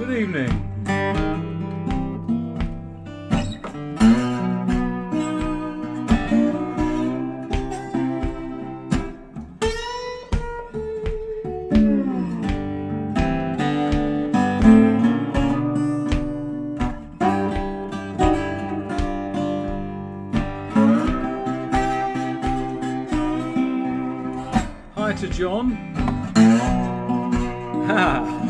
Good evening. Hi to John. Ha.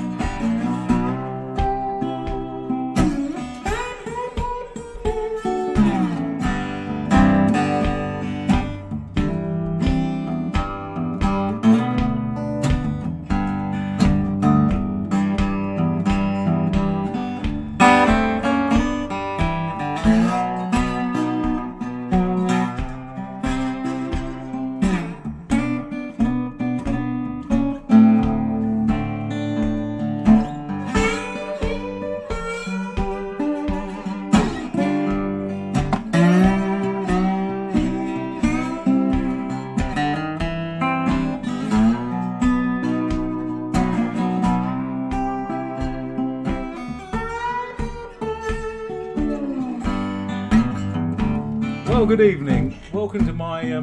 Well, good evening. Welcome to my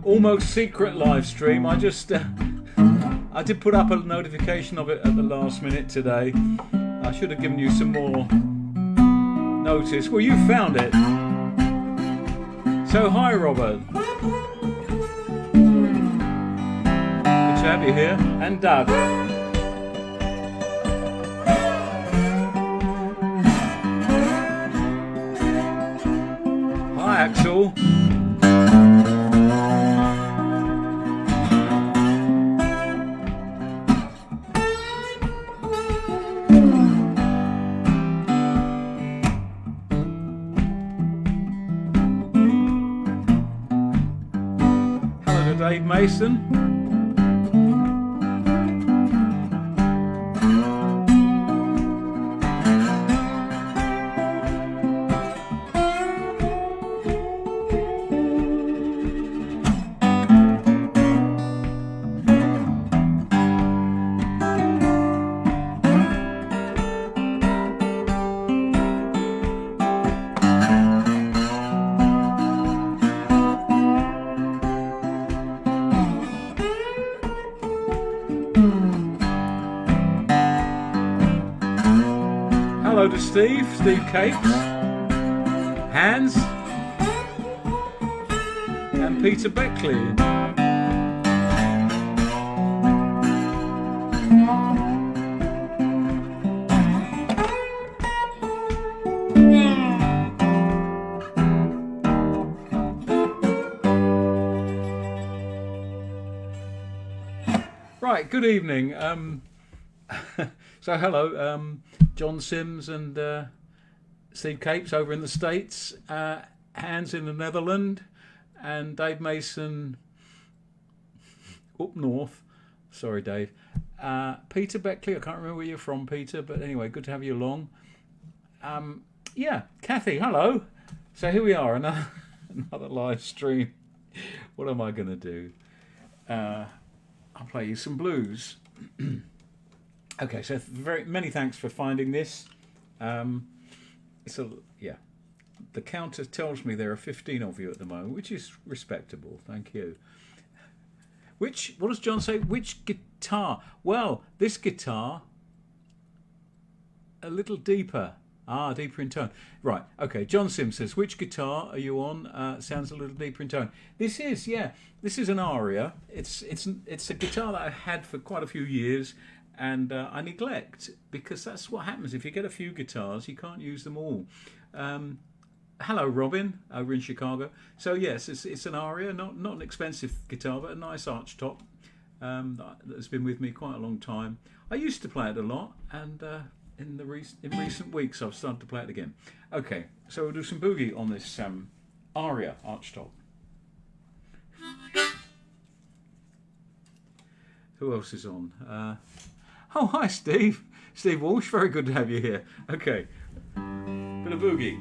almost secret live stream. I just I did put up a notification of it at the last minute today. I should have given you some more notice. Well, you found it. So hi, Robert. Good to have you here. And Doug. Axel. Hello to Dave Mason. Hello to Steve Capes, Hans, and Peter Beckley. Right, good evening. So hello, John Sims and Steve Capes over in the States, Hans in the Netherlands, and Dave Mason up north. Sorry, Dave. Peter Beckley, I can't remember where you're from, Peter, but anyway, good to have you along. Yeah, Kathy, hello. So here we are, another live stream. What am I going to do? I'll play you some blues. Okay, so very many thanks for finding this. Yeah, the counter tells me there are 15 of you at the moment, which is respectable. Thank you. What does John say? Which guitar? Well, this guitar, a little deeper. Deeper in tone. Right. Okay. John Sims says, which guitar are you on? Sounds a little deeper in tone. This is an aria. It's a guitar that I've had for quite a few years. And I neglect, because that's what happens. If you get a few guitars, you can't use them all. Hello, Robin, over in Chicago. So yes, it's an aria, not an expensive guitar, but a nice arch top that's been with me quite a long time. I used to play it a lot, and in recent weeks I've started to play it again. Okay, so we'll do some boogie on this aria arch top. Who else is on? Oh, hi, Steve. Steve Walsh, very good to have you here. Okay, bit of boogie.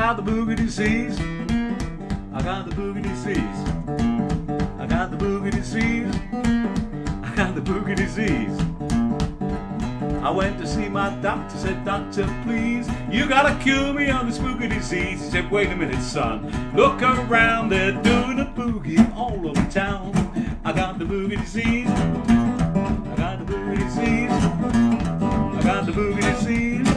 got the boogie disease. I got the boogie disease. I got the boogie disease. I got the boogie disease. I went to see my doctor, said, doctor, please, you gotta cure me on this boogie disease. He said, wait a minute, son, look around, they're doing a boogie all over town. I got the boogie disease. I got the boogie disease. I got the boogie disease.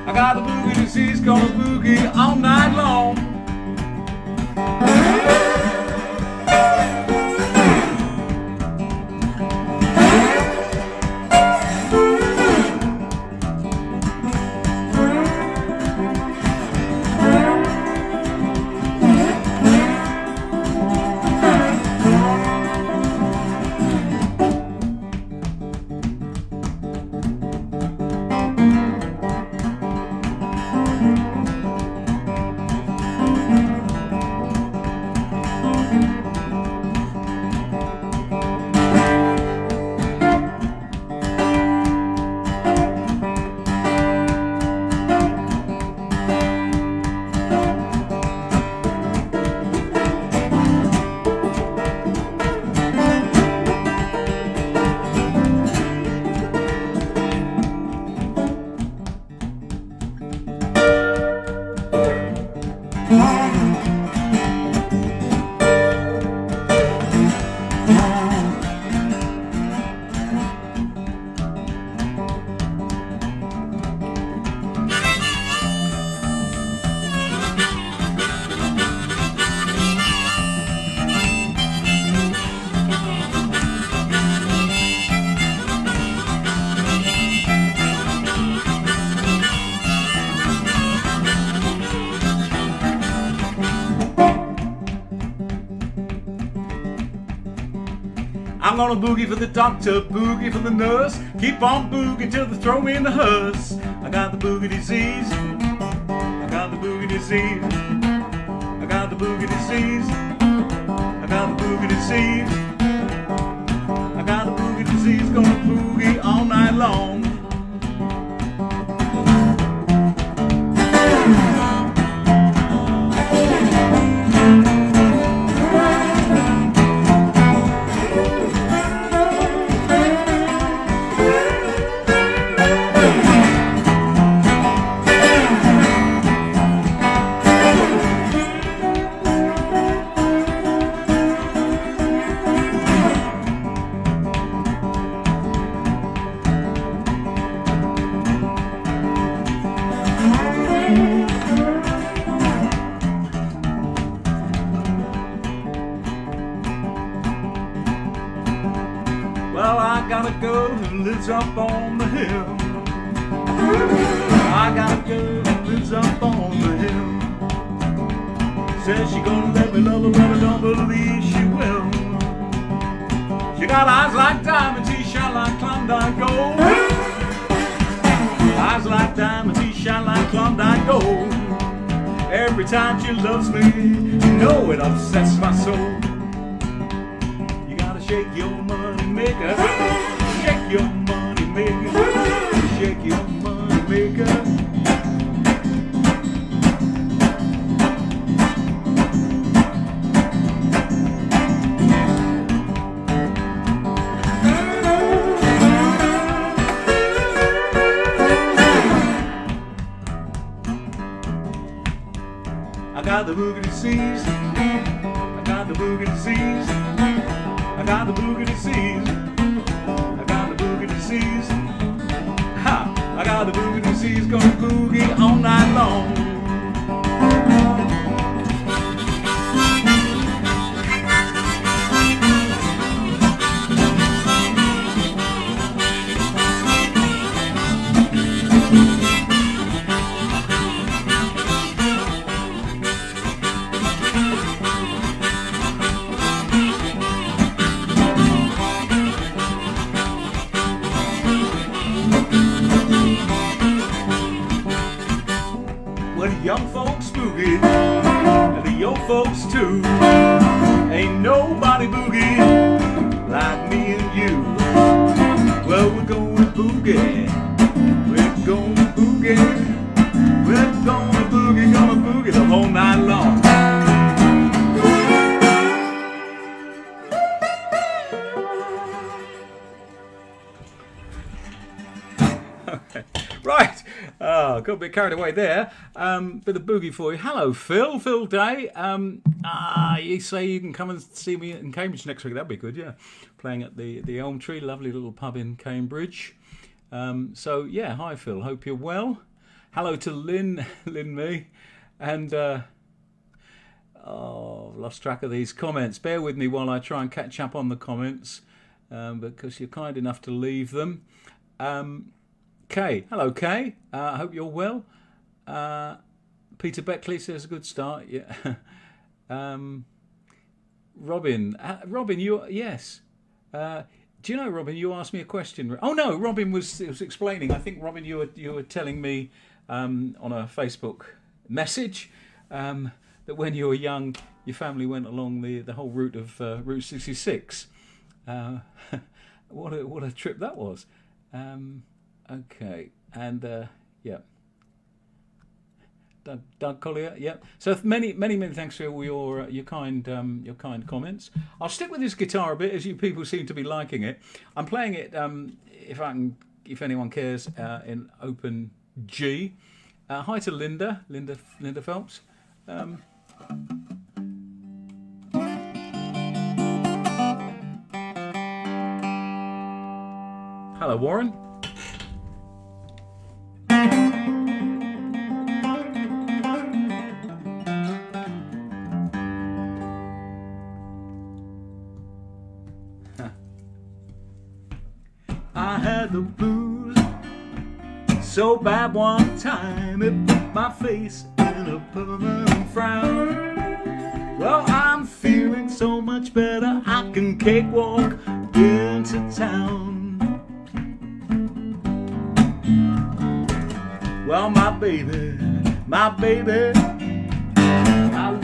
I got the boogie disease, gonna boogie all night long. I'm gonna boogie for the doctor, boogie for the nurse. Keep on boogieing till they throw me in the hearse. I got the boogie disease. I got the boogie disease. I got the boogie disease. I got the boogie disease. I got the boogie disease. Gonna boogie all night long. Well, I got a girl who lives up on the hill. I got a girl who lives up on the hill. Says she gonna let me love her, but I don't believe she will. She got eyes like diamonds, she shine like Klondike gold. Eyes like diamonds, she shine like Klondike gold. Every time she loves me, you know it upsets my soul. Shake your money maker, shake your money maker, shake your money maker. I got the boogie disease. I got the boogie disease. I got the boogie disease. I got the boogie disease. Ha! I got the boogie disease. Gonna boogie all night long. folks too. Ain't nobody boogie like me and you. Well, we're going boogie. We're going boogie. We're gonna boogie the whole night long. Okay. Right, got a bit carried away there. Bit of boogie for you. Hello, Phil. Phil Day. You say you can come and see me in Cambridge next week. That'd be good. Yeah, playing at the Elm Tree, lovely little pub in Cambridge. So yeah, hi Phil. Hope you're well. Hello to Lynn me, and lost track of these comments. Bear with me while I try and catch up on the comments, because you're kind enough to leave them. Kay, hello Kay. I hope you're well. Peter Beckley says a good start. Yeah. Robin, you yes. Do you know, Robin? You asked me a question. Oh no, Robin was explaining. I think Robin, you were telling me on a Facebook message that when you were young, your family went along the whole route of Route 66. What a trip that was. Okay, and yeah, Doug Collier, yeah. So many thanks for all your kind comments. I'll stick with this guitar a bit, as you people seem to be liking it. I'm playing it, if anyone cares, in open G. Hi to Linda Phelps. Hello, Warren. I had the blues so bad one time it put my face in a permanent frown. Well, I'm feeling so much better, I can cakewalk into town. Well, my baby, I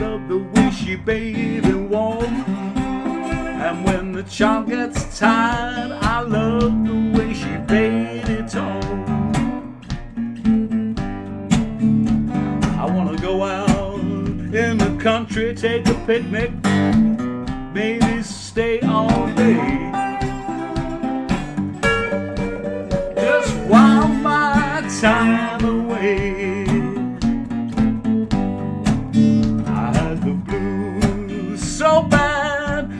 love the way she bathed and warm. And when the child gets tired, I love the way she bathed it all. I wanna go out in the country, take a picnic, maybe stay all day. Just while my time away. I had the blues so bad,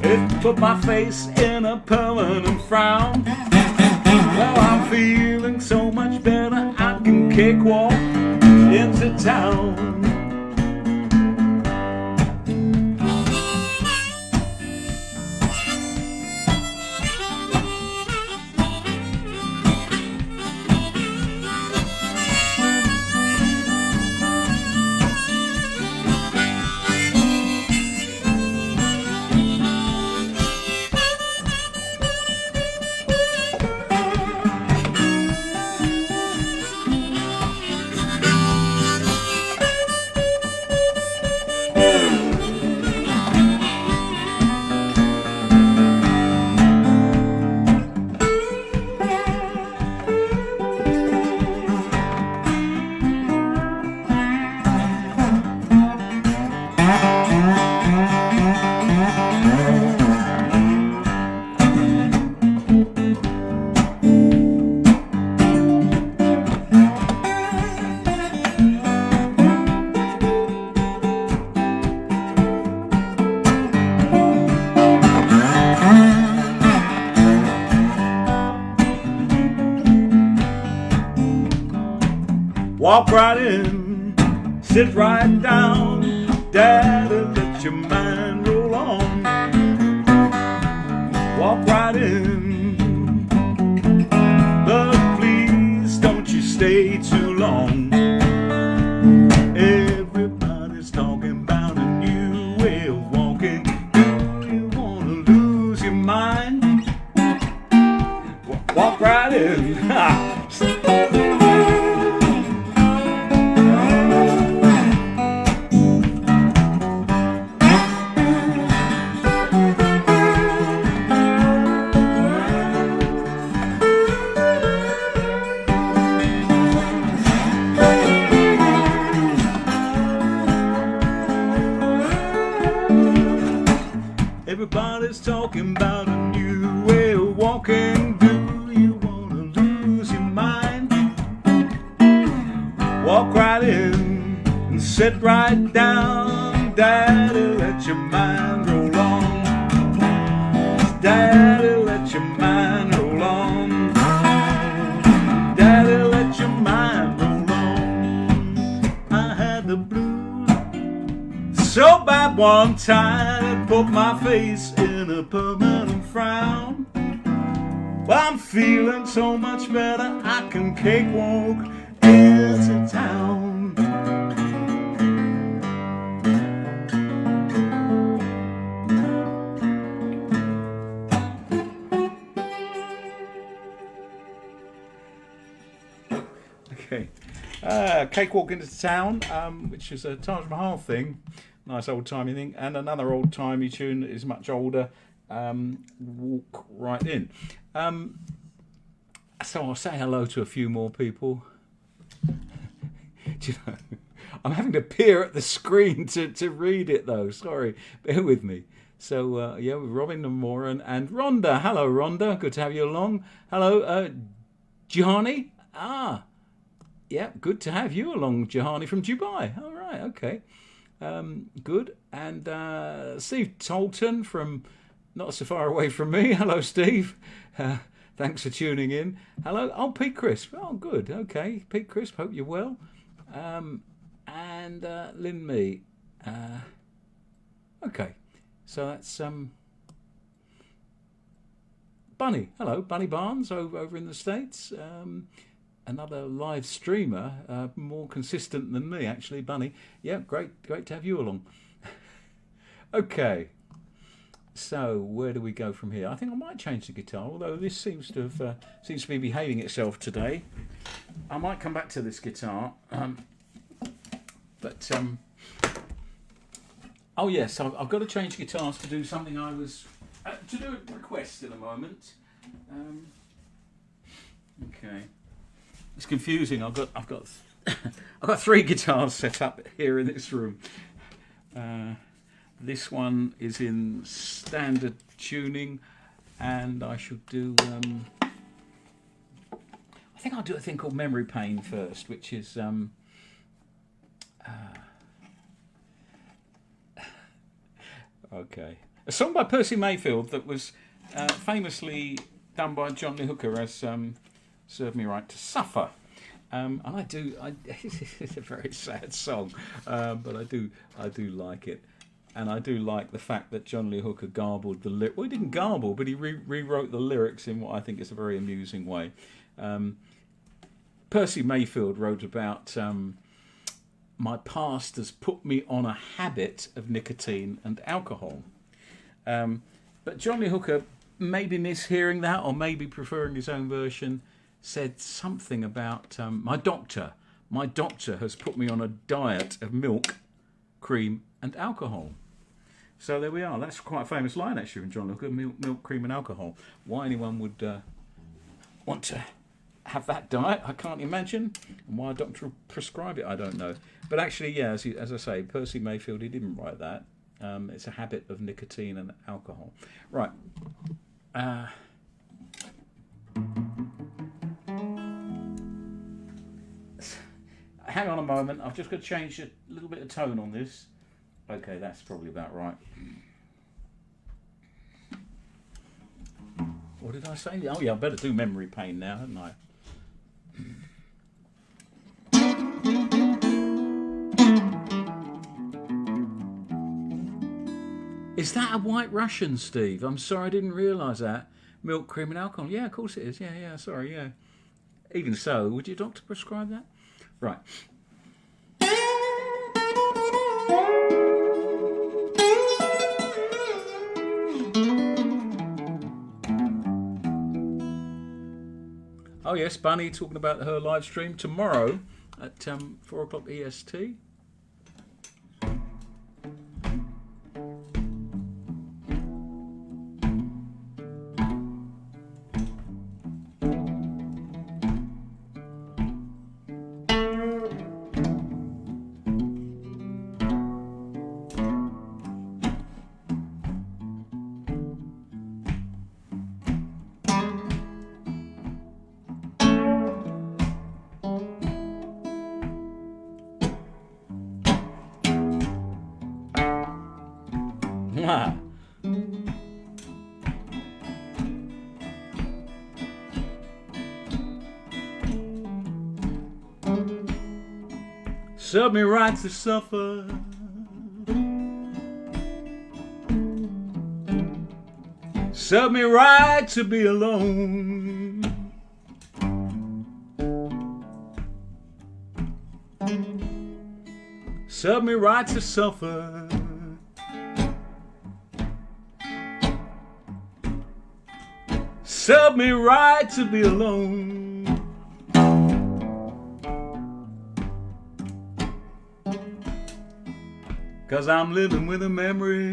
it put my face in a permanent frown. Well, I'm feeling so much better, I can cakewalk into town. Walk right in, sit right down, Daddy, let your mind roll on. Walk right in, but please don't you stay too long. Everybody's talking about a new way of walking. Do you wanna lose your mind? Walk right in. talking about a new way of walking. Do you wanna lose your mind? Walk right in and sit right down. Daddy, let your mind roll on. Daddy, let your mind roll on. Daddy, let your mind roll on. I had the blues so bad one time, it put my face in a permanent frown. But I'm feeling so much better, I can cakewalk into town. Okay, Cakewalk into town, which is a Taj Mahal thing, nice old-timey thing, and another old-timey tune that is much older, Walk Right In. So I'll say hello to a few more people. Do you know, I'm having to peer at the screen to read it though, sorry, bear with me. So yeah, with Robin Moran and Rhonda. Hello Rhonda, good to have you along. Hello Jihani. Yeah, good to have you along, Jihani from Dubai. All right, okay. Good. And Steve Tolton from not so far away from me. Hello, Steve. Thanks for tuning in. Hello. Oh, Pete Crisp. Oh, good. Okay. Pete Crisp, hope you're well. And Lynn Mee. Okay. So that's Bunny. Hello, Bunny Barnes over in the States. Another live streamer, more consistent than me, actually, Bunny. Yeah, great to have you along. Okay, so where do we go from here? I think I might change the guitar, although this seems to be behaving itself today. I might come back to this guitar, but oh yes, I've got to change guitars to do something I was to do a request in a moment. Okay. It's confusing. I've got 3 guitars set up here in this room. This one is in standard tuning, and I should do. I think I'll do a thing called Memory Pain first, which is okay, a song by Percy Mayfield that was famously done by John Lee Hooker as. Serve Me Right to Suffer. And it's a very sad song, but I do like it. And I do like the fact that John Lee Hooker garbled the lyrics. Well, he didn't garble, but he rewrote the lyrics in what I think is a very amusing way. Percy Mayfield wrote about my past has put me on a habit of nicotine and alcohol. But John Lee Hooker, maybe mishearing that or maybe preferring his own version, said something about my doctor has put me on a diet of milk, cream and alcohol. So there we are. That's quite a famous line actually from John Hooker, milk, cream and alcohol. Why anyone would want to have that diet, I can't imagine. And why a doctor would prescribe it, I don't know. But actually, yeah, as I say, Percy Mayfield, he didn't write that. It's a habit of nicotine and alcohol. Right. Hang on a moment, I've just got to change a little bit of tone on this. Okay, that's probably about right. What did I say? Oh yeah, I better do Memory Pain now, hadn't I? Is that a White Russian, Steve? I'm sorry, I didn't realise that. Milk, cream and alcohol. Yeah, of course it is. Yeah, sorry, yeah. Even so, would your doctor prescribe that? Right. Oh yes, Bunny talking about her live stream tomorrow at 4 o'clock EST. Serve me right to suffer. Serve me right to be alone. Serve me right to suffer. Serve me right to be alone. 'Cause I'm living with a memory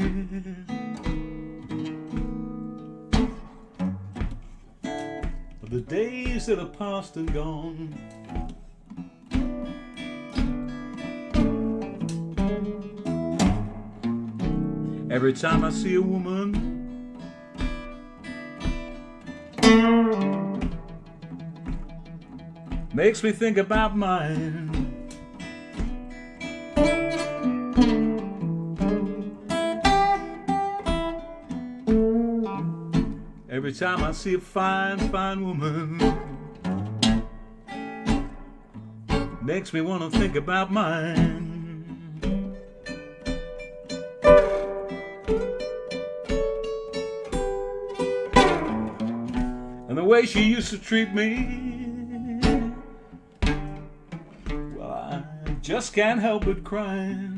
of the days that are past and gone. Every time I see a woman, makes me think about mine. Every time I see a fine, fine woman, makes me want to think about mine. And the way she used to treat me, well, I just can't help but crying.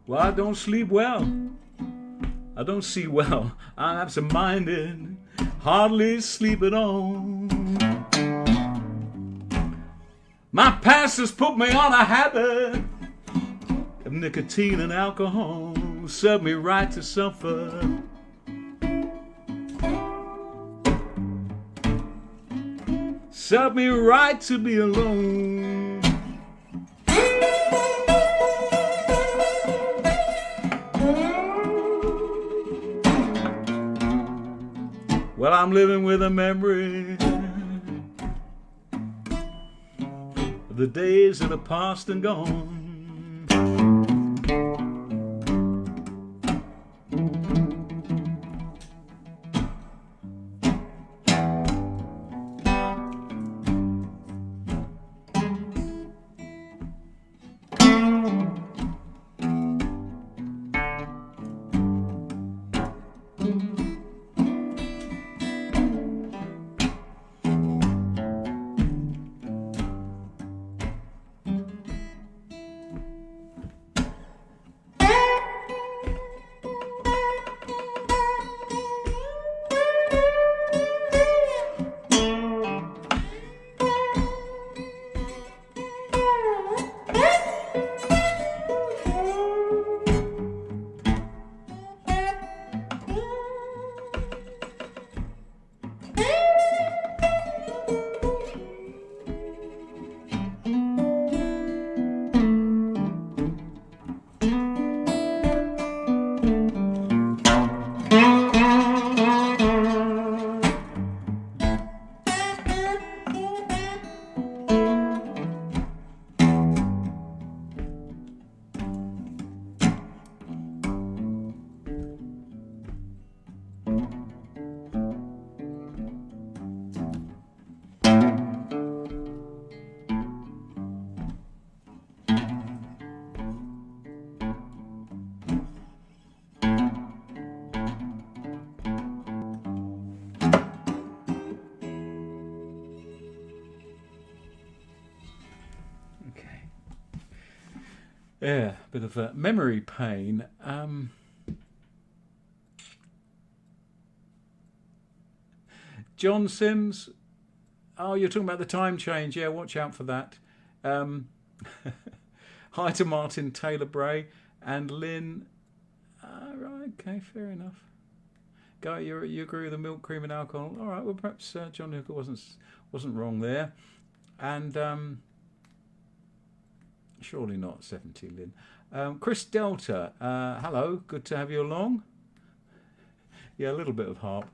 Well, I don't sleep well. I don't see well. I'm absent-minded, hardly sleep at all. My past has put me on a habit of nicotine and alcohol. Serve me right to suffer. Serve me right to be alone. Well, I'm living with a memory of the days that are past and gone. Yeah, bit of a memory pain. John Sims, oh, you're talking about the time change. Yeah, watch out for that. Hi to Martin Taylor Bray and Lynn. Right, okay, fair enough. Guy, you agree with the milk, cream, and alcohol? All right, well, perhaps John Hooker wasn't wrong there. And surely not 70, Lynn. Chris Delta, hello, good to have you along. Yeah, a little bit of harp.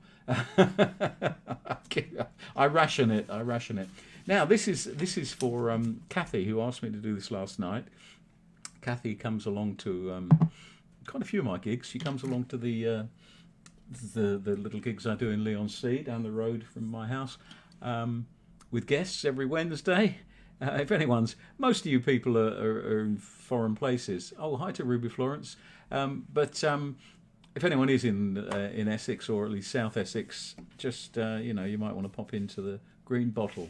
I ration it. Now this is for Kathy, who asked me to do this last night. Kathy comes along to quite a few of my gigs. She comes along to the little gigs I do in Leigh-on-Sea down the road from my house with guests every Wednesday. If most of you people are in foreign places. Oh, hi to Ruby Florence. But if anyone is in Essex, or at least South Essex, just you might want to pop into the Green Bottle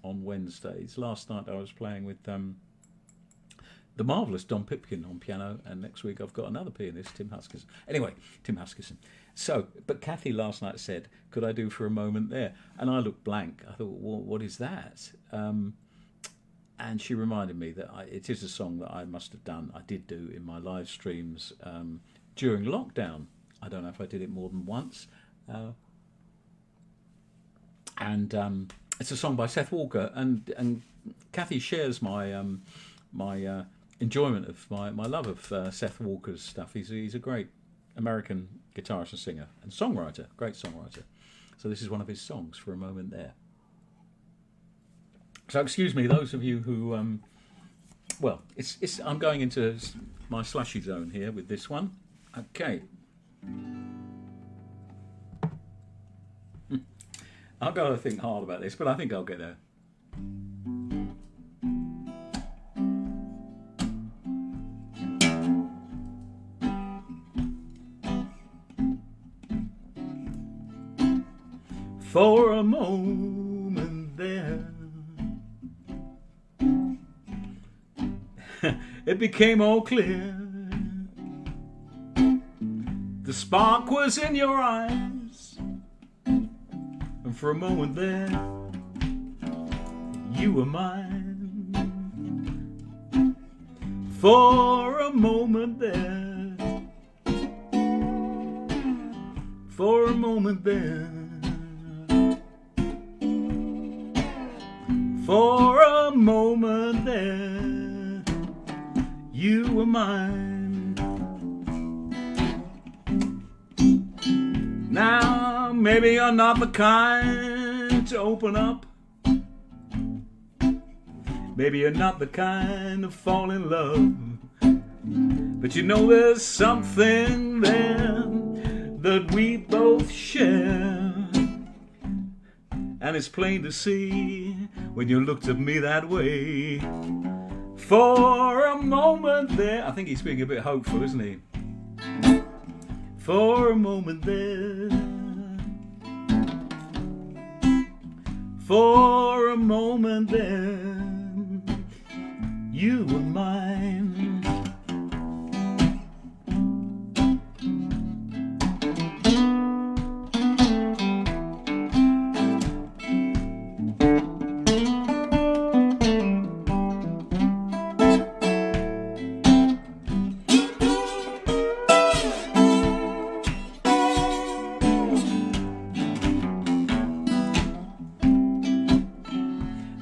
on Wednesdays. Last night I was playing with the marvellous Don Pipkin on piano, and next week I've got another pianist, Tim Huskisson. Anyway, Tim Huskisson. So, but Kathy last night said, could I do For a Moment There? And I looked blank. I thought, well, what is that? And she reminded me that it is a song that I must have done. I did do in my live streams during lockdown. I don't know if I did it more than once. And it's a song by Seth Walker. And Kathy shares my my enjoyment of my love of Seth Walker's stuff. He's a great American guitarist and singer and songwriter, great songwriter. So this is one of his songs, For a Moment There. So excuse me, those of you who, I'm going into my slushy zone here with this one. Okay. I've got to think hard about this, but I think I'll get there. For a moment there, it became all clear. The spark was in your eyes, and for a moment there, you were mine. For a moment there, for a moment there, for a moment there, you were mine. Now, maybe you're not the kind to open up. Maybe you're not the kind to fall in love. But you know there's something there that we both share. And it's plain to see when you looked at me that way. For a moment there, I think he's being a bit hopeful, isn't he? For a moment there, for a moment there, you were mine.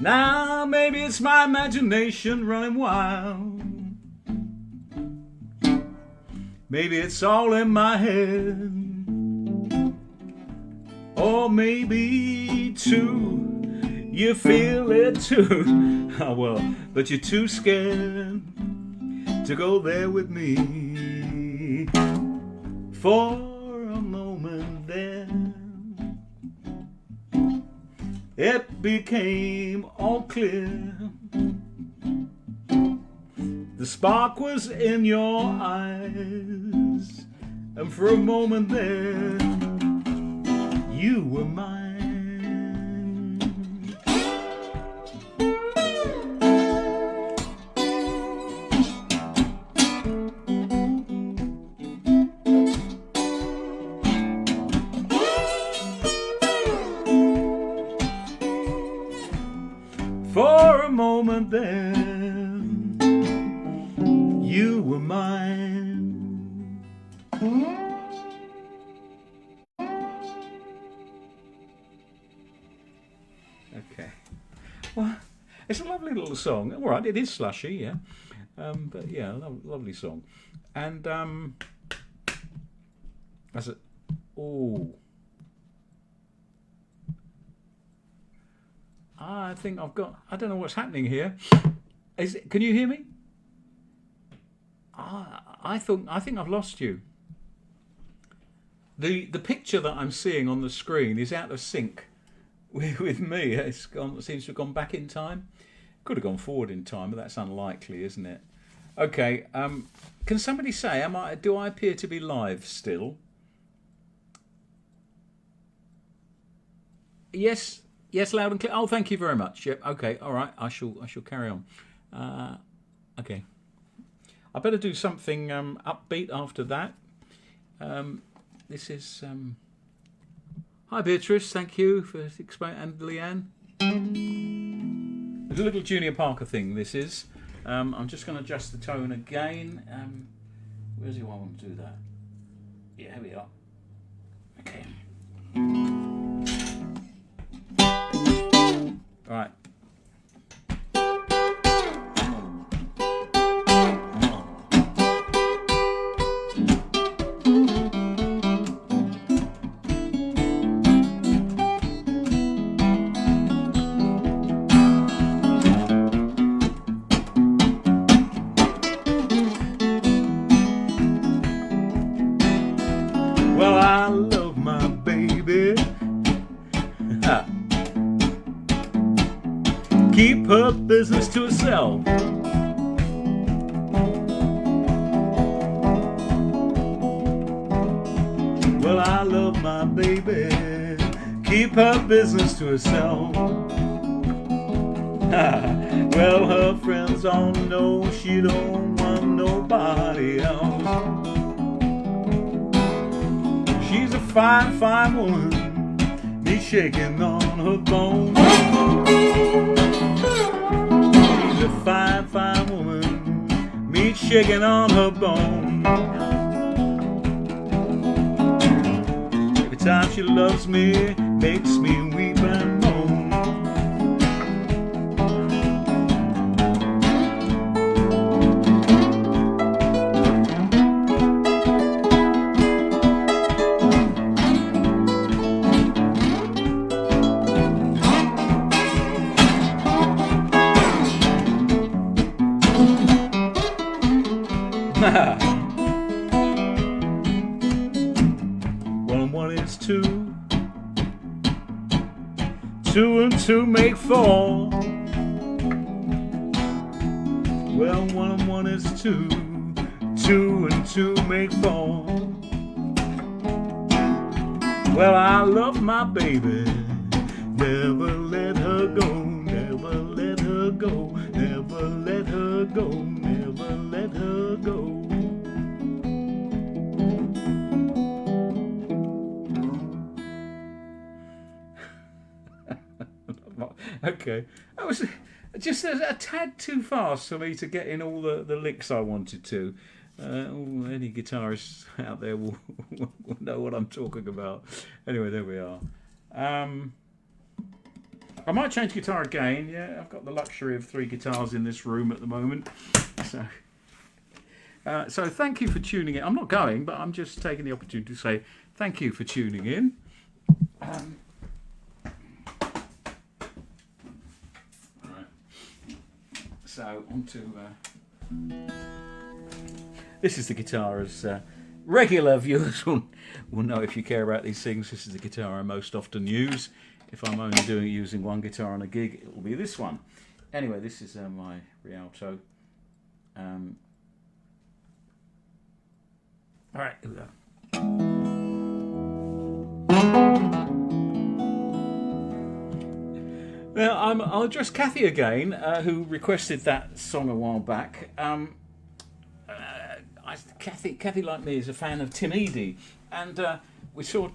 Now maybe it's my imagination running wild. Maybe it's all in my head. Or maybe too, you feel it too. Oh well, but you're too scared to go there with me. For a moment there, it became all clear. The spark was in your eyes, and for a moment there, you were mine. For a moment there, you were mine. Okay. Well, it's a lovely little song. All right, it is slushy, yeah. But yeah, lovely song. And as a I think I've got. I don't know what's happening here. Can you hear me? I think I've lost you. The picture that I'm seeing on the screen is out of sync with me. It's gone. It seems to have gone back in time. Could have gone forward in time, but that's unlikely, isn't it? Okay. Can somebody say, do I appear to be live still? Yes. Yes, loud and clear. Oh, thank you very much. Yep. Okay. All right. I shall carry on. Okay. I better do something upbeat after that. This is. Hi, Beatrice. Thank you for explaining, and Leanne. It's a little Junior Parker thing. This is. I'm just going to adjust the tone again. Where's the one I want to do that? Yeah, here we are. Okay. All right. Well, I love my baby. Keep her business to herself. Well, I love my baby. Keep her business to herself. Well, her friends all know she don't want nobody else. She's a fine, fine woman, me shaking on her bones. She's a fine, fine woman, me shaking on her bones. Every time she loves me, makes me weep and moan. One and one is two. Two and two make four. Well, one and one is two. Two and two make four. Well, I love my baby. Never let her go. Never let her go. Never let her go. Never let her go. Okay, that was just a tad too fast for me to get in all the licks I wanted to. Any guitarists out there will know what I'm talking about. Anyway, there we are. I might change guitar again. Yeah, I've got the luxury of 3 guitars in this room at the moment. So thank you for tuning in. I'm not going, but I'm just taking the opportunity to say thank you for tuning in. So on to this is the guitar, as regular viewers will know if you care about these things. This is the guitar I most often use. If I'm only using one guitar on a gig, it will be this one. Anyway, this is my Rialto. All right, here we go. Now, I'll address Kathy again, who requested that song a while back. Kathy, like me, is a fan of Tim Eadie, and we saw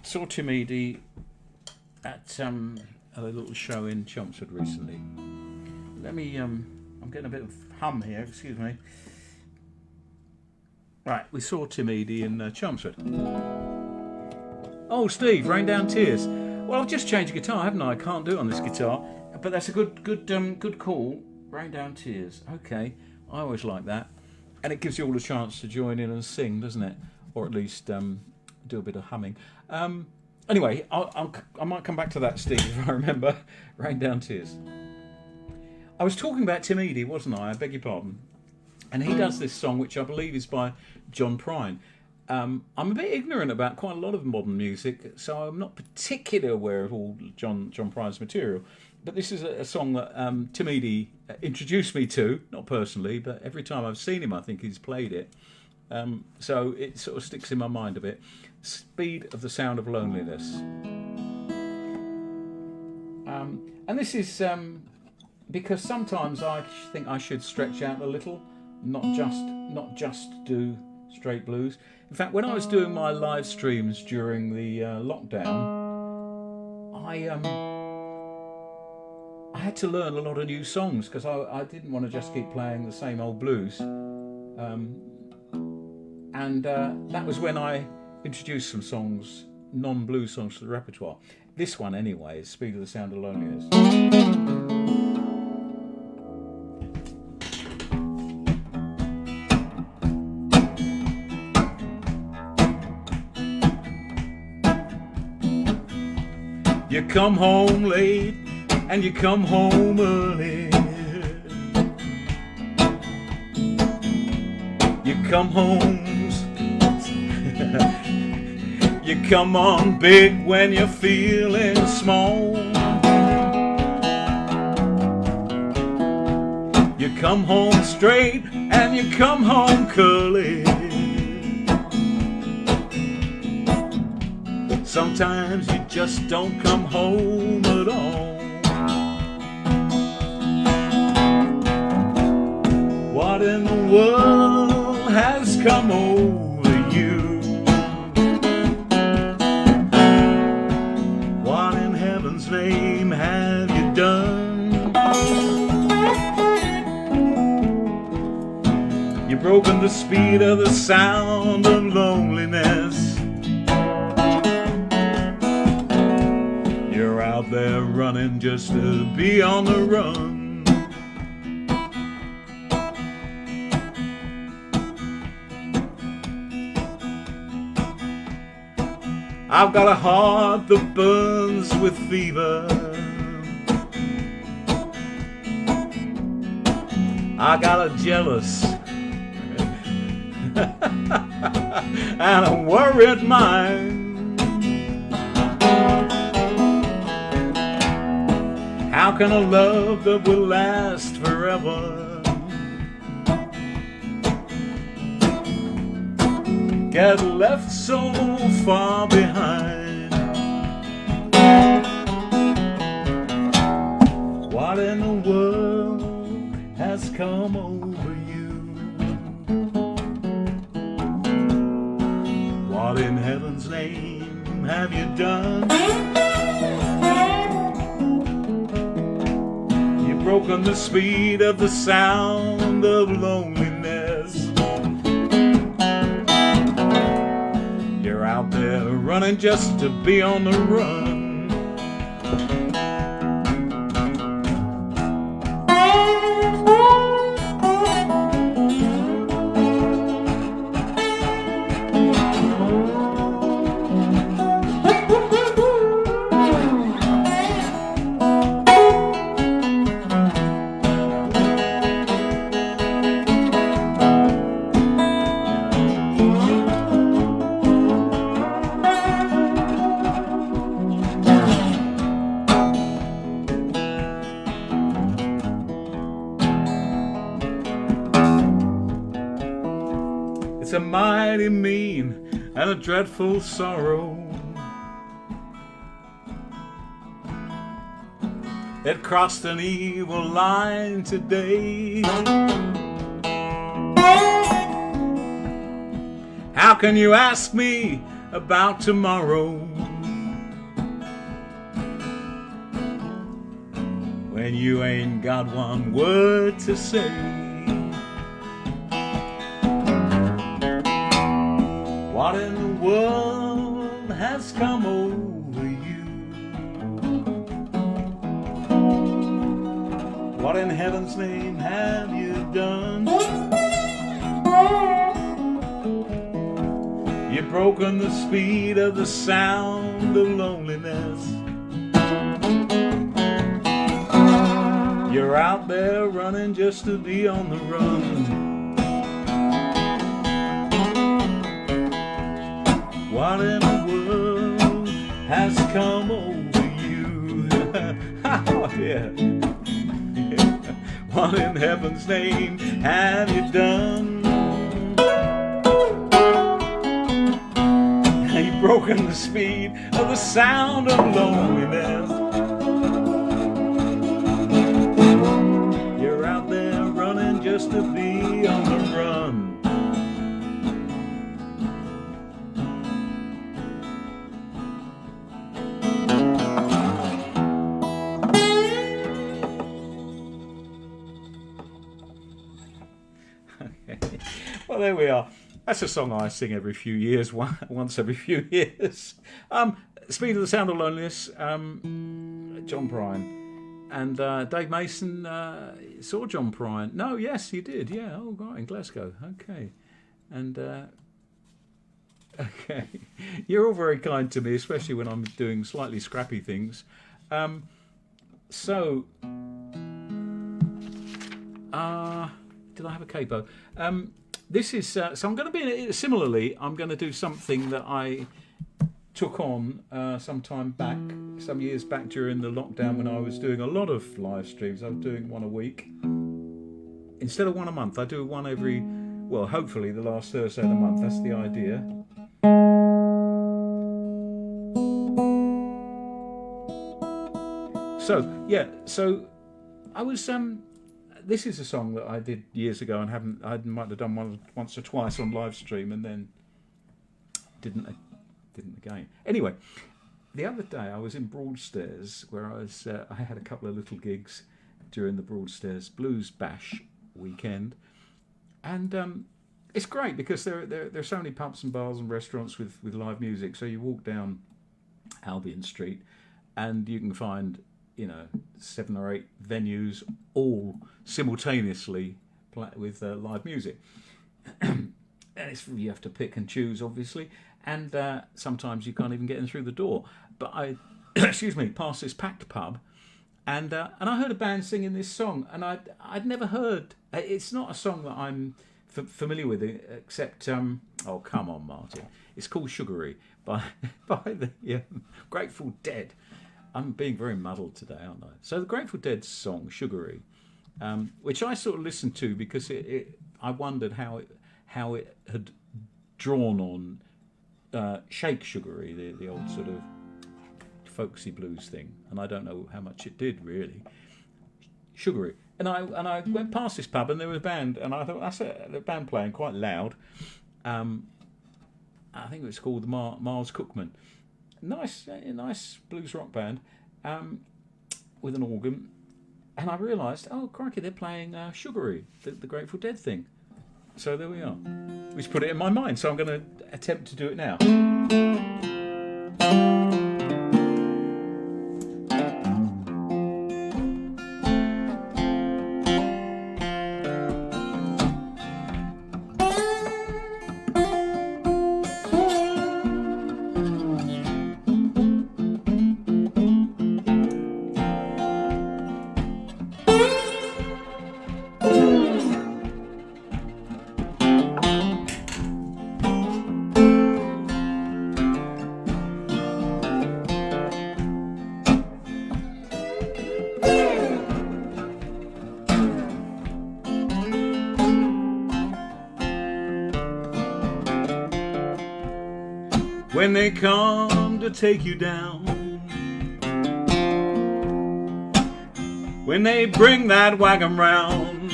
Tim Eadie at a little show in Chelmsford recently. Let me, I'm getting a bit of hum here, excuse me. Right, we saw Tim Eadie in Chelmsford. Oh, Steve, Rain Down Tears. Well, I've just changed guitar, haven't I? I can't do it on this guitar, but that's a good call. Rain Down Tears. Okay, I always like that, and it gives you all a chance to join in and sing, doesn't it? Or at least do a bit of humming. Anyway, I might come back to that, Steve, if I remember. Rain Down Tears. I was talking about Tim Eadie, wasn't I? I beg your pardon. And he does this song, which I believe is by John Prine. I'm a bit ignorant about quite a lot of modern music, so I'm not particularly aware of all John Prine's material. But this is a song that Tim Eadie introduced me to, not personally, but every time I've seen him, I think he's played it. So it sort of sticks in my mind a bit. Speed of the Sound of Loneliness. And this is because sometimes I think I should stretch out a little, not just do straight blues. In fact, when I was doing my live streams during the lockdown, I had to learn a lot of new songs because I didn't want to just keep playing the same old blues. And that was when I introduced some songs, non-blues songs to the repertoire. This one, anyway, is Speed of the Sound of Loneliness. You come home late and you come home early. You come home you come on big when you're feeling small. You come home straight and you come home curly. Sometimes you just don't come home at all. What in the world has come over you? What in heaven's name have you done? You've broken the speed of the sound of loneliness. You're out there running just to be on the run. I've got a heart that burns with fever. I got a jealous and a worried mind. How can a love that will last forever get left so far behind? What in the world has come over you? What in heaven's name have you done? You've broken the speed of the sound of loneliness. You're out there running just to be on the run. It's a mighty mean and a dreadful sorrow. It crossed an evil line today. How can you ask me about tomorrow when you ain't got one word to say? What in the world has come over you? What in heaven's name have you done? You've broken the speed of the sound of loneliness. You're out there running just to be on the run. What in the world has come over you? Oh, yeah. What in heaven's name have you done? You've broken the speed of the sound of loneliness. You're out there running just to be on the run. Okay. Well, there we are. That's a song I sing every few years, once every few years. Speed of the Sound of Loneliness, John Prine. And Dave Mason saw John Prine. No, yes, he did. Yeah, oh, right, in Glasgow. Okay. And, okay. You're all very kind to me, especially when I'm doing slightly scrappy things. So, did I have a capo? This is so I'm going to be similarly. I'm going to do something that I took on some years back during the lockdown when I was doing a lot of live streams. I was doing one a week instead of one a month. I do one every, well, hopefully the last Thursday of the month. That's the idea. So yeah, so I was this is a song that I did years ago and I might have done once or twice on live stream and then didn't again. Anyway, the other day I was in Broadstairs where I had a couple of little gigs during the Broadstairs Blues Bash weekend, and it's great because there are so many pubs and bars and restaurants with live music. So you walk down Albion Street and you can find 7 or 8 venues all simultaneously with live music. And you have to pick and choose, obviously, and sometimes you can't even get in through the door. But I, passed this packed pub, and I heard a band singing this song, and I'd never heard. It's not a song that I'm familiar with, except oh, come on, Martin. It's called Sugaree by the Grateful Dead. I'm being very muddled today, aren't I? So the Grateful Dead song Sugaree, which I sort of listened to because I wondered how it had drawn on Shake Sugaree, the old sort of folksy blues thing, and I don't know how much it did really. Sugaree, and I went past this pub and there was a band, and I thought that's the band playing quite loud. I think it was called the Mars Cookman. Nice blues rock band with an organ, and I realised, oh crikey, they're playing Sugaree, the Grateful Dead thing. So there we are. Which put it in my mind, so I'm going to attempt to do it now. When they come to take you down, when they bring that wagon round,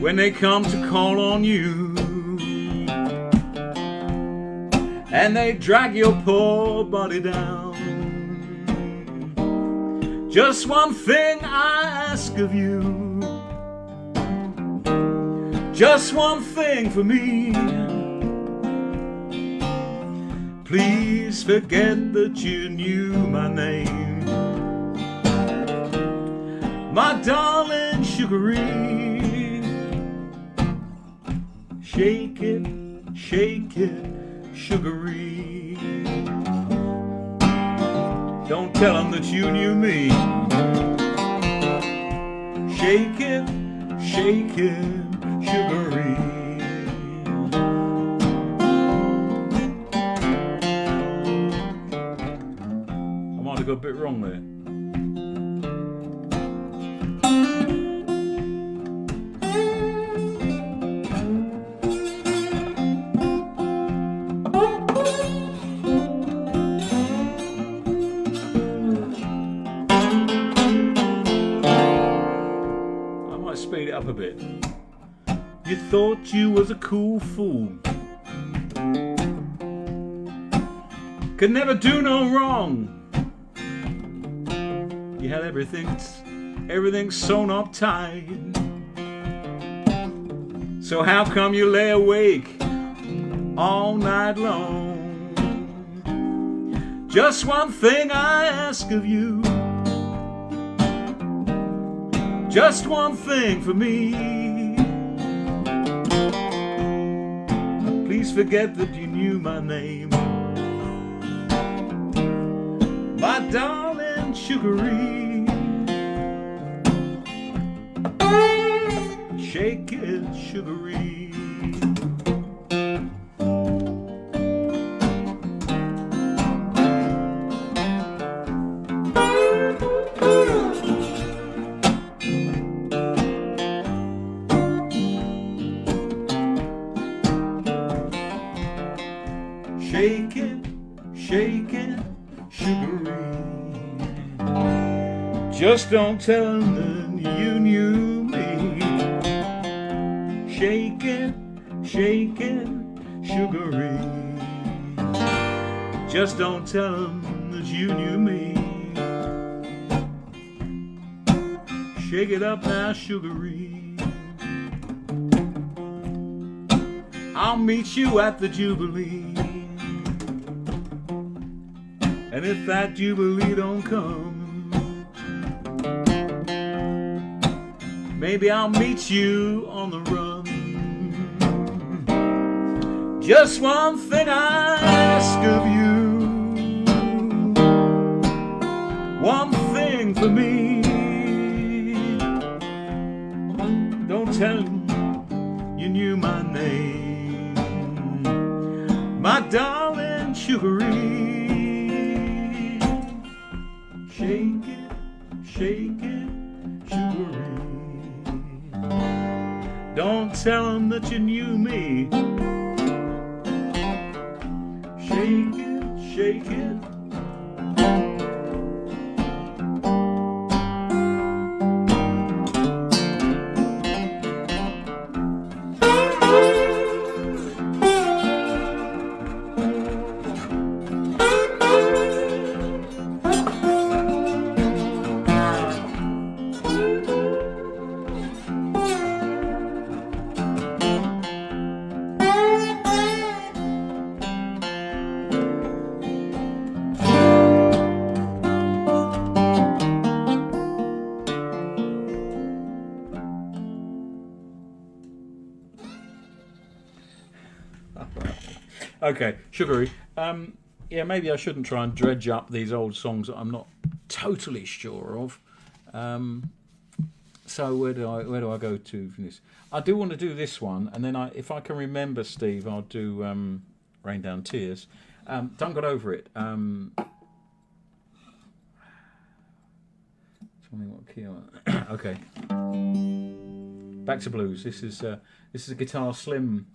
when they come to call on you, and they drag your poor body down, just one thing I ask of you, just one thing for me. Please forget that you knew my name, my darling Sugaree. Shake it shake it, Sugaree. Don't tell them that you knew me. Shake it, Sugaree. I might have got a bit wrong there. Speed it up a bit. You thought you was a cool fool, could never do no wrong. You had everything sewn up tight. So how come you lay awake all night long? Just one thing I ask of you, just one thing for me. Please forget that you knew my name, my darling Sugaree. Shake it, Sugaree. Shake it, Sugaree. Just don't tell them that you knew me. Shake it, Sugaree. Just don't tell them that you knew me. Shake it up now, Sugaree. I'll meet you at the Jubilee. And if that Jubilee don't come, maybe I'll meet you on the run. Just one thing I ask of you, one thing for me. Don't tell him you knew my name, my darling Sugaree. Shake it, Sugaree. Don't tell them that you knew me. Shake it. Okay, Sugaree. Yeah, maybe I shouldn't try and dredge up these old songs that I'm not totally sure of. So where do I go to from this? I do want to do this one, and then if I can remember, Steve, I'll do Rain Down Tears. Don't Get Over It. Tell me what key I okay. Back to blues. This is a Guitar Slim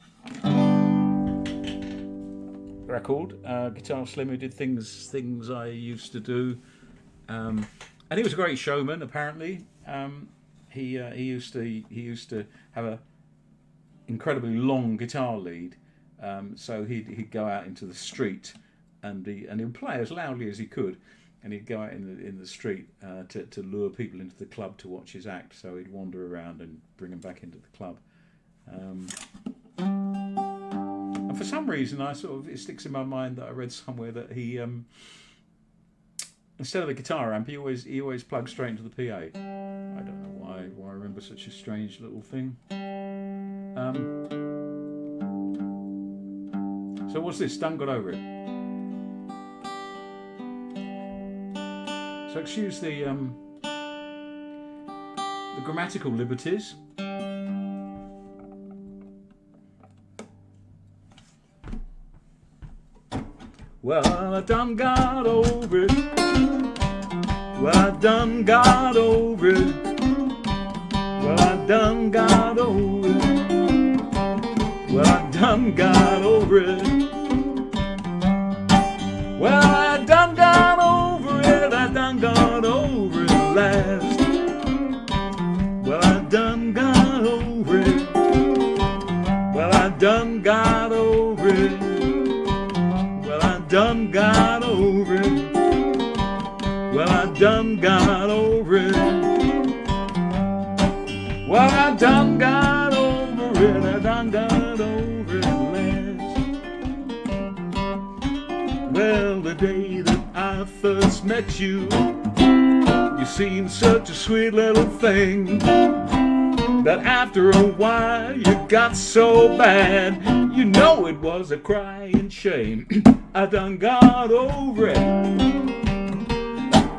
record. Guitar Slim, who did things I used to do, and he was a great showman. Apparently, he used to have a incredibly long guitar lead, so he'd go out into the street and he would play as loudly as he could, and he'd go out in the street to lure people into the club to watch his act. So he'd wander around and bring them back into the club. And for some reason, it sticks in my mind that I read somewhere that he, instead of a guitar amp, he always plugged straight into the PA. I don't know why I remember such a strange little thing. So what's this? Done got over it. So excuse the grammatical liberties. Well, I done got over it. Well, I done got over it. Well, I done got over it. Well, I done got over it. Well, I done got over it. I done got over it last. Well, I done got over it. Well, I done got over it. Well, I done got over it. Well, I done got over it. Well, I done got over it. I done got over it last. Well, the day that I first met you, you seemed such a sweet little thing, that after a while you got so bad, you know it was a crying shame. I done got over it.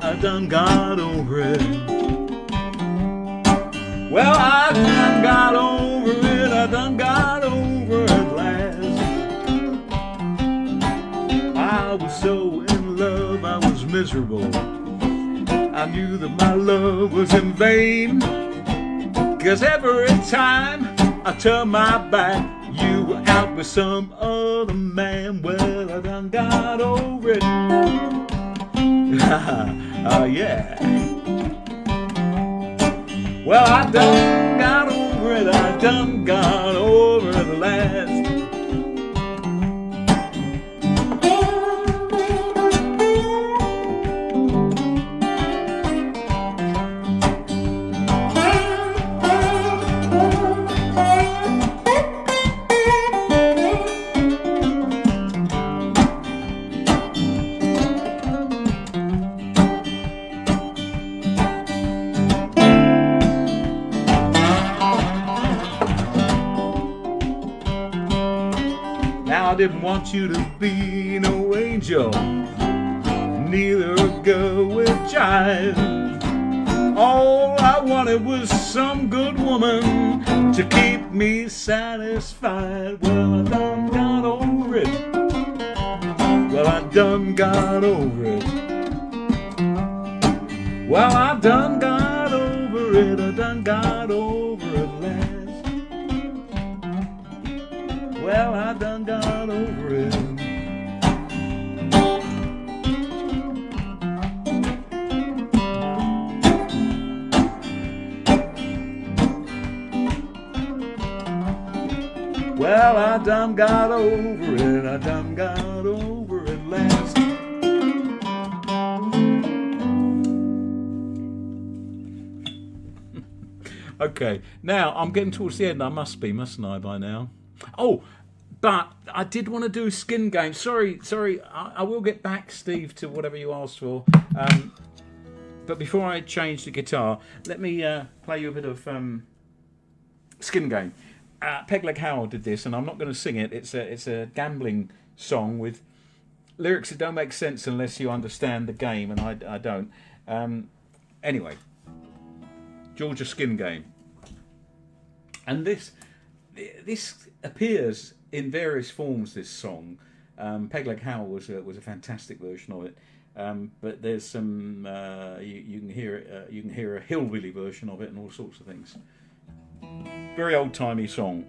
I done got over it. Well, I done got over it. I done got over it last. I was so in love, I was miserable. I knew that my love was in vain, 'cause every time I turned my back, you were out with some other man. Well, I done got over it. Oh yeah. Well, I done got over it. I done got over it last. I didn't want you to be no angel, neither a girl with jive. All I wanted was some good woman to keep me satisfied. Well, I done got over it. Well, I done got over it. Well, I done got over it. I done got over it last. Well, I done got over it. Well, I done got over it. I done got over it last. Okay, now I'm getting towards the end. I must be, mustn't I, by now? Oh, but I did want to do a skin game. Sorry. I will get back, Steve, to whatever you asked for. But before I change the guitar, let me play you a bit of skin game. Pegleg Howell did this, and I'm not going to sing it. It's a gambling song with lyrics that don't make sense unless you understand the game, and I don't. Anyway, Georgia Skin Game, and this appears in various forms. This song, Pegleg Howell was a fantastic version of it, but there's some you can hear it. You can hear a hillbilly version of it and all sorts of things. Very old-timey song.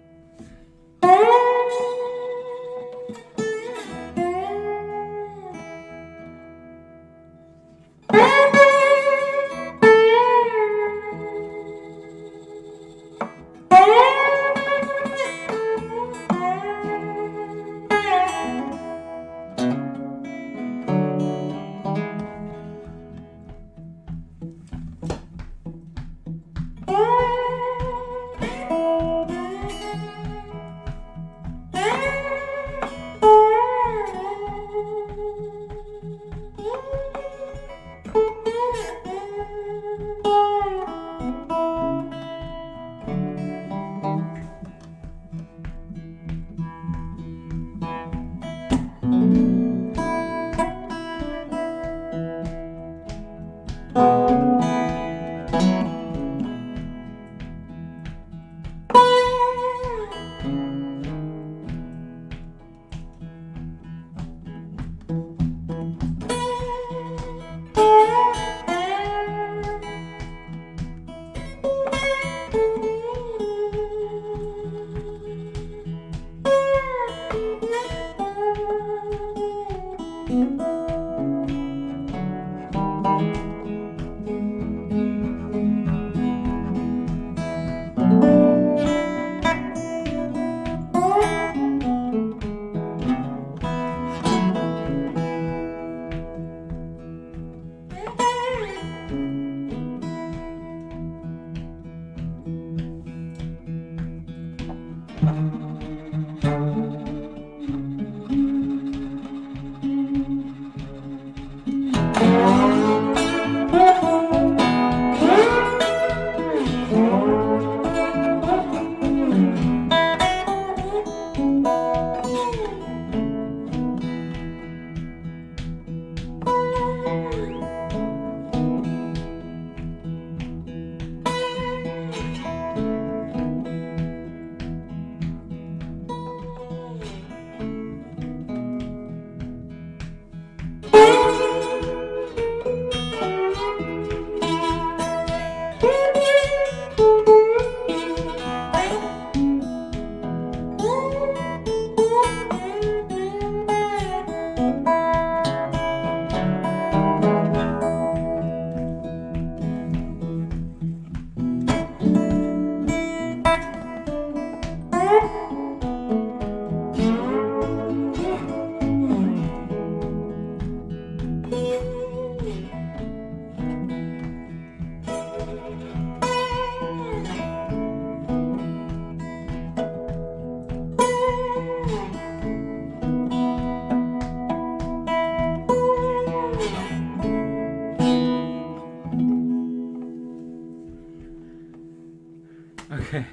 Okay,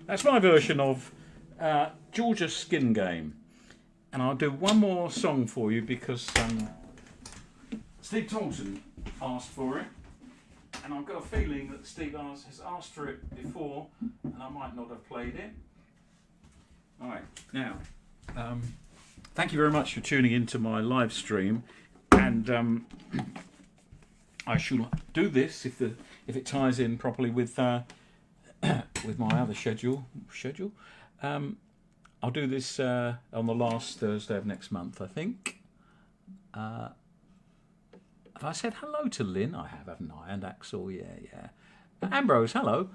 that's my version of Georgia's Skin Game, and I'll do one more song for you because Steve Thompson asked for it, and I've got a feeling that Steve has asked for it before, and I might not have played it. All right, now, thank you very much for tuning into my live stream, and I shall do this if it ties in properly with my other schedule. I'll do this on the last Thursday of next month, I think. Have I said hello to Lynn? I have, haven't I? And Axel, yeah. Ambrose, hello.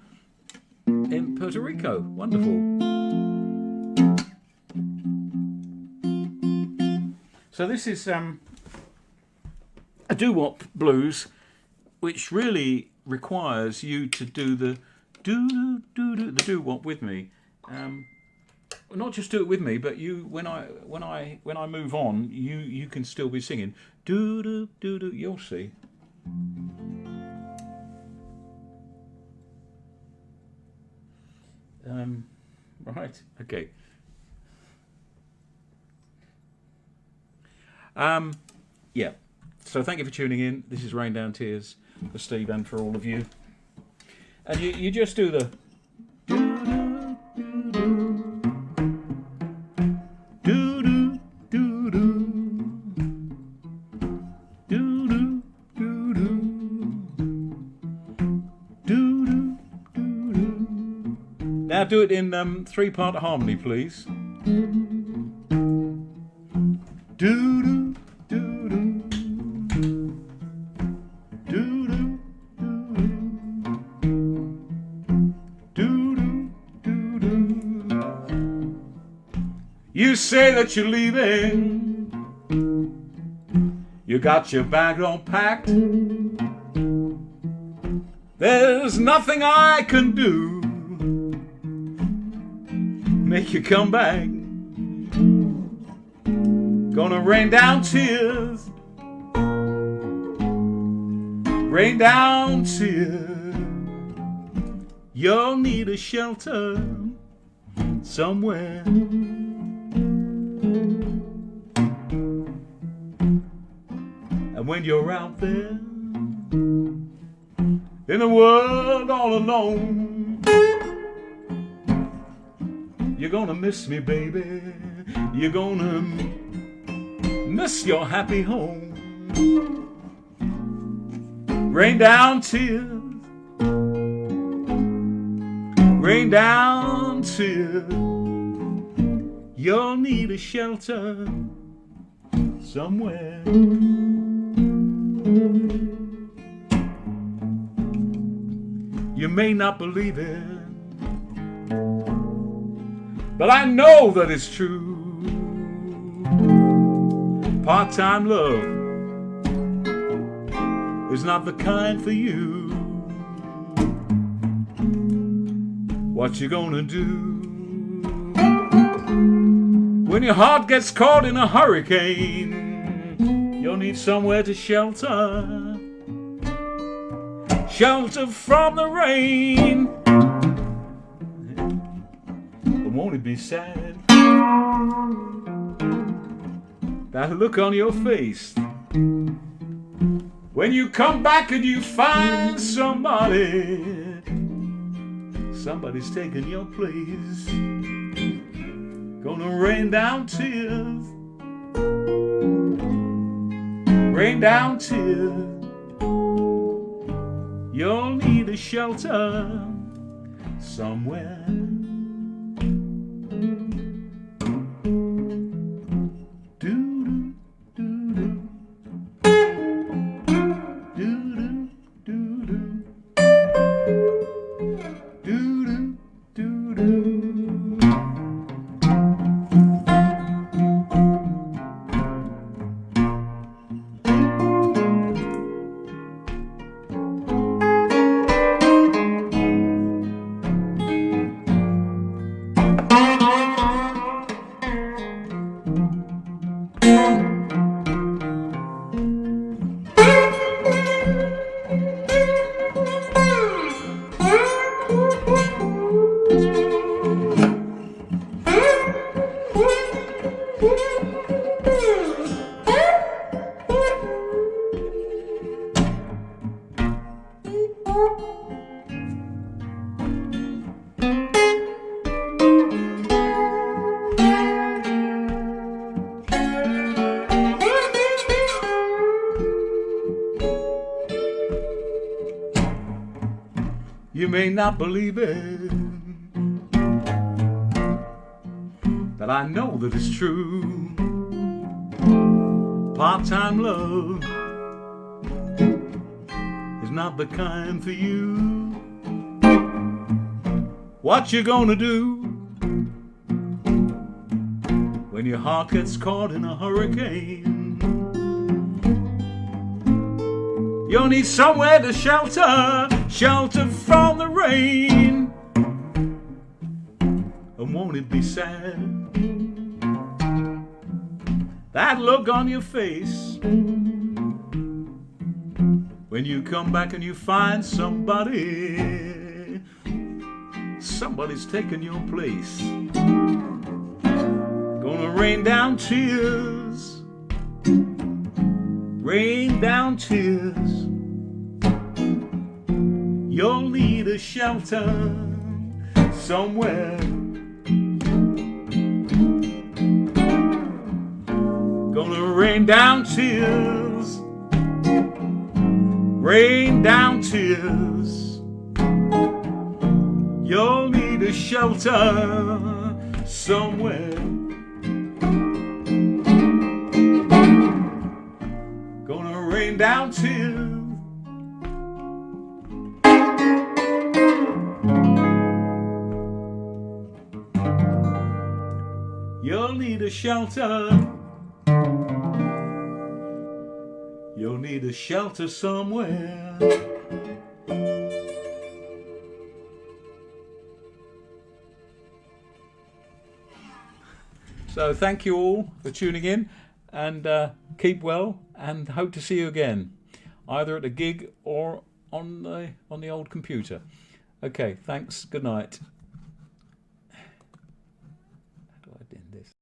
In Puerto Rico, wonderful. So this is a doo-wop blues, which really requires you to do the doo-wop with me. Not just do it with me, but you when I move on, you can still be singing do do do do. You'll see. Right. Okay. Yeah. So thank you for tuning in. This is Rain Down Tears for Steve and for all of you. And you just do the now do it in 3-part harmony, please. Do do do do. You say that you're leaving, you got your bag all packed. There's nothing I can do make you come back. Gonna rain down tears, rain down tears. You'll need a shelter somewhere. And when you're out there in the world all alone, you're gonna miss me, baby. You're gonna miss your happy home. Rain down tears, rain down tears. You'll need a shelter somewhere. You may not believe it, but I know that it's true. Part-time love is not the kind for you. What you gonna do when your heart gets caught in a hurricane? You'll need somewhere to shelter, shelter from the rain. But won't it be sad, that look on your face, when you come back and you find somebody's taking your place? Gonna rain down tears, rain down tears. You'll need a shelter somewhere. You may not believe it, but I know that it's true. Part-time love is not the kind for you. What you gonna do when your heart gets caught in a hurricane? You'll need somewhere to shelter, shelter from the rain. And won't it be sad, that look on your face, when you come back and you find somebody's taking your place? Gonna rain down tears, rain down tears. You'll need a shelter somewhere. Gonna rain down tears, rain down tears. You'll need a shelter somewhere. Gonna rain down tears. You'll need a shelter. You'll need a shelter somewhere. So thank you all for tuning in, and keep well, and hope to see you again, either at a gig or on the old computer. Okay, thanks. Good night.